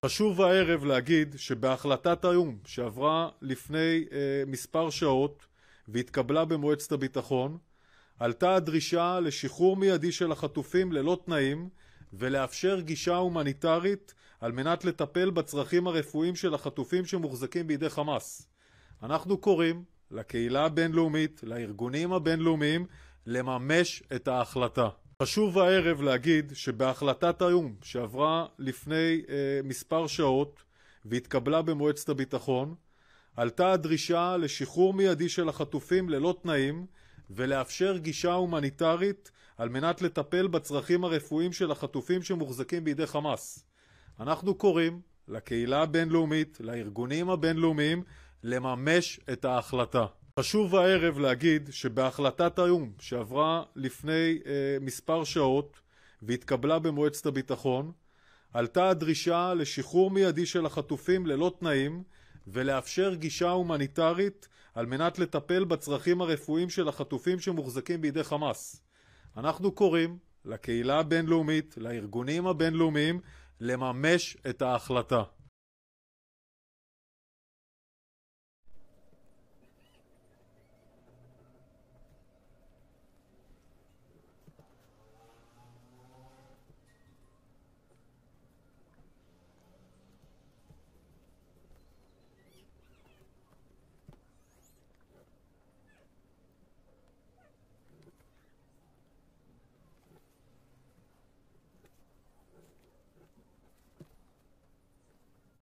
חשוב הערב להגיד שבהחלטת האו"ם שעברה לפני מספר שעות והתקבלה במועצת הביטחון, עלתה הדרישה לשחרור מיידי של החטופים ללא תנאים ולאפשר גישה הומניטרית על מנת לטפל בצרכים הרפואיים של החטופים שמוחזקים בידי חמאס. אנחנו קוראים לקהילה הבינלאומית, לארגונים הבינלאומיים, לממש את ההחלטה. חשוב הערב להגיד שבהחלטת האו"ם שעברה לפני מספר שעות והתקבלה במועצת הביטחון, עלתה הדרישה לשחרור מיידי של החטופים ללא תנאים ולאפשר גישה הומניטרית על מנת לטפל בצרכים הרפואיים של החטופים שמוחזקים בידי חמאס. אנחנו קוראים לקהילה הבינלאומית, לארגונים הבינלאומיים, לממש את ההחלטה. חשוב הערב להגיד שבהחלטת האו"ם שעברה לפני מספר שעות והתקבלה במועצת הביטחון, עלתה הדרישה לשחרור מיידי של החטופים ללא תנאים ולאפשר גישה הומניטרית על מנת לטפל בצרכים הרפואיים של החטופים שמוחזקים בידי חמאס. אנחנו קוראים לקהילה הבינלאומית, לארגונים הבינלאומיים, לממש את ההחלטה.